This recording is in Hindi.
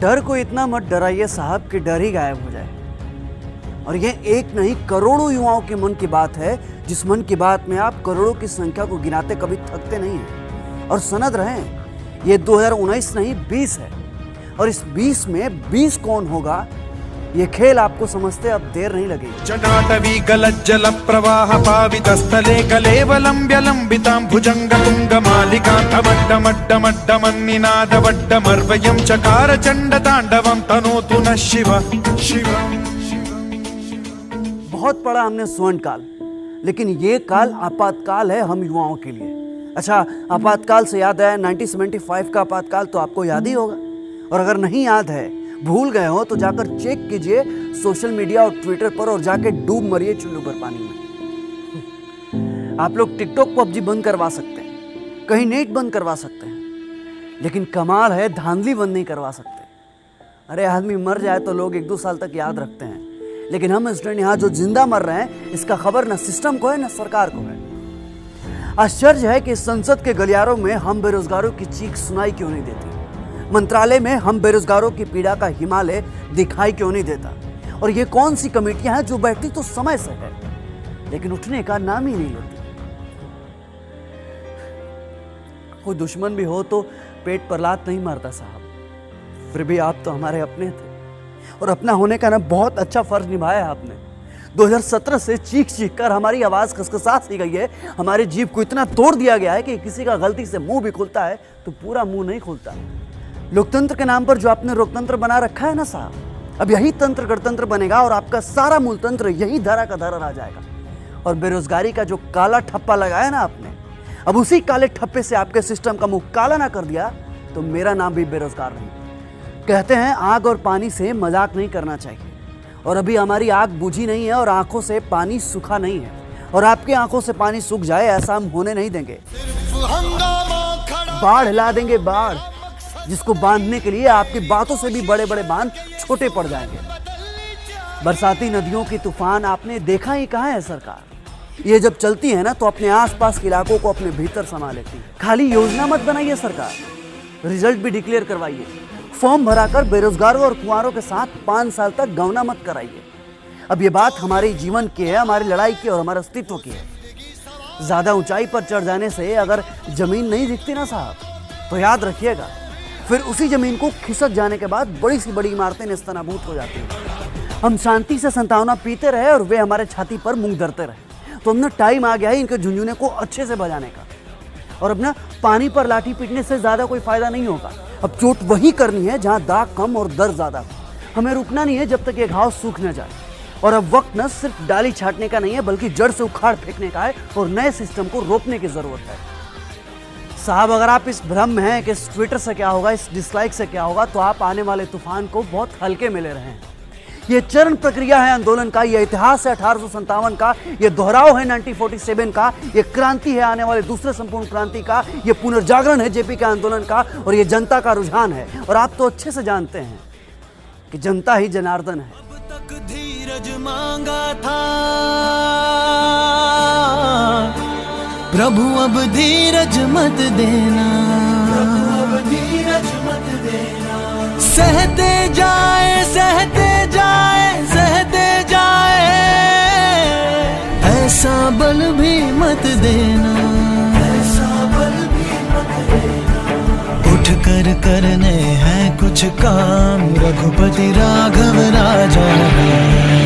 डर को इतना मत डराइए साहब कि डर ही गायब हो जाए। और ये एक नहीं करोड़ों युवाओं के मन की बात है, जिस मन की बात में आप करोड़ों की संख्या को गिनाते कभी थकते नहीं हैं। और सनद रहें, ये 2019 नहीं 20 है, और इस 20 में 20 कौन होगा ये खेल आपको समझते अब देर नहीं लगेगी। जटाटवी गलज्जल प्रवाह पावित स्थले कलेवलंब्य लंबितां भुजंग तुंग मालिकां तमड्डमड्डमड्डमन्निनाद वड्डमर्वयं चकार चंड तांडवं तनोतु नः शिव शिवम्। बहुत पढ़ा हमने स्वर्ण काल, लेकिन ये काल आपातकाल है हम युवाओं के लिए। अच्छा, आपातकाल से याद है 1975 का आपातकाल तो आपको याद ही होगा, और अगर नहीं याद है, भूल गए हो तो जाकर चेक कीजिए सोशल मीडिया और ट्विटर पर, और जाके डूब मरिए चुल्लू भर पानी में। आप लोग टिकटॉक पबजी बंद करवा सकते हैं, कहीं नेट बंद करवा सकते हैं, लेकिन कमाल है धांधली बंद नहीं करवा सकते। अरे आदमी मर जाए तो लोग 1-2 साल तक याद रखते हैं, लेकिन हम स्टूडेंट यहाँ जो जिंदा मर रहे हैं इसका खबर न सिस्टम को है न सरकार को है। आश्चर्य है कि संसद के गलियारों में हम बेरोजगारों की चीख सुनाई क्यों नहीं देती, मंत्रालय में हम बेरोजगारों की पीड़ा का हिमालय दिखाई क्यों नहीं देता, और ये कौन सी कमेटियां हैं जो बैठती तो समय से है लेकिन उठने का नाम ही नहीं लेती। कोई दुश्मन भी हो तो पेट पर लात नहीं मारता साहब, फिर भी आप तो हमारे अपने थे, और अपना होने का ना बहुत अच्छा फर्ज निभाया आपने। 2017 से चीख चीख कर हमारी आवाज खसखसा सी गई है, हमारी जीभ को इतना तोड़ दिया गया है कि किसी का गलती से मुंह भी खुलता है तो पूरा मुंह नहीं खुलता। लोकतंत्र के नाम पर जो आपने लोकतंत्र बना रखा है ना साहब, अब यही तंत्र गणतंत्र बनेगा और आपका सारा मूल तंत्र यही धरा का धरा रह जाएगा। और बेरोजगारी का जो काला ठप्पा लगाया ना आपने, अब उसी काले ठप्पे से आपके सिस्टम का मुंह काला ना कर दिया तो मेरा नाम भी बेरोजगार नहीं। कहते हैं आग और पानी से मजाक नहीं करना चाहिए, और अभी हमारी आग बुझी नहीं है और आंखों से पानी सूखा नहीं है, और आपकी आंखों से पानी सूख जाए ऐसा हम होने नहीं देंगे। बाढ़ ला देंगे, बाढ़ जिसको बांधने के लिए आपकी बातों से भी बड़े बड़े बांध छोटे पड़ जाएंगे। बरसाती नदियों की तूफान आपने देखा ही कहाँ है सरकार, ये जब चलती है ना तो अपने आसपास के इलाकों को अपने भीतर समा लेती है। खाली योजना मत बनाइए सरकार, रिजल्ट भी डिक्लेयर करवाइए। फॉर्म भराकर बेरोजगारों और कुंवारों के साथ 5 साल तक गौना मत कराइए। अब ये बात हमारे जीवन की है, हमारी लड़ाई की और हमारे अस्तित्व की है। ज्यादा ऊंचाई पर चढ़ जाने से अगर जमीन नहीं दिखती ना साहब, तो याद रखिएगा फिर उसी जमीन को खिसक जाने के बाद बड़ी सी बड़ी इमारतें नेस्तनाबूद हो जाती हैं। हम शांति से संतावना पीते रहे और वे हमारे छाती पर मुंह धरते रहे, तो अब ना टाइम आ गया है इनके झुंझुने को अच्छे से बजाने का। और अब ना पानी पर लाठी पीटने से ज्यादा कोई फायदा नहीं होगा, अब चोट वही करनी है जहां दाग कम और दर्द ज्यादा हो। हमें रुकना नहीं है जब तक ये घाव सूख न जाए, और अब वक्त न सिर्फ डाली छाटने का नहीं है बल्कि जड़ से उखाड़ फेंकने का है, और नए सिस्टम को रोकने की जरूरत है। साहब अगर आप इस भ्रम में हैं कि इस ट्विटर से क्या होगा, इस डिसलाइक से क्या होगा, तो आप आने वाले तूफान को बहुत हल्के में ले रहे हैं। ये चरण प्रक्रिया है आंदोलन का, ये इतिहास है 1857 का, ये दोहराव है 1947 का, ये क्रांति है आने वाले दूसरे संपूर्ण क्रांति का, ये पुनर्जागरण है जेपी के आंदोलन का, और ये जनता का रुझान है। और आप तो अच्छे से जानते हैं कि जनता ही जनार्दन है। अब तक धीरज मांगा था प्रभु, अब धीरज मत देना, अब धीरज मत देना। सहते जाए सहते जाए सहते जाए, ऐसा बल भी मत देना, ऐसा बल भी मत देना। उठ कर करने हैं कुछ काम, रघुपति राघव राजा है।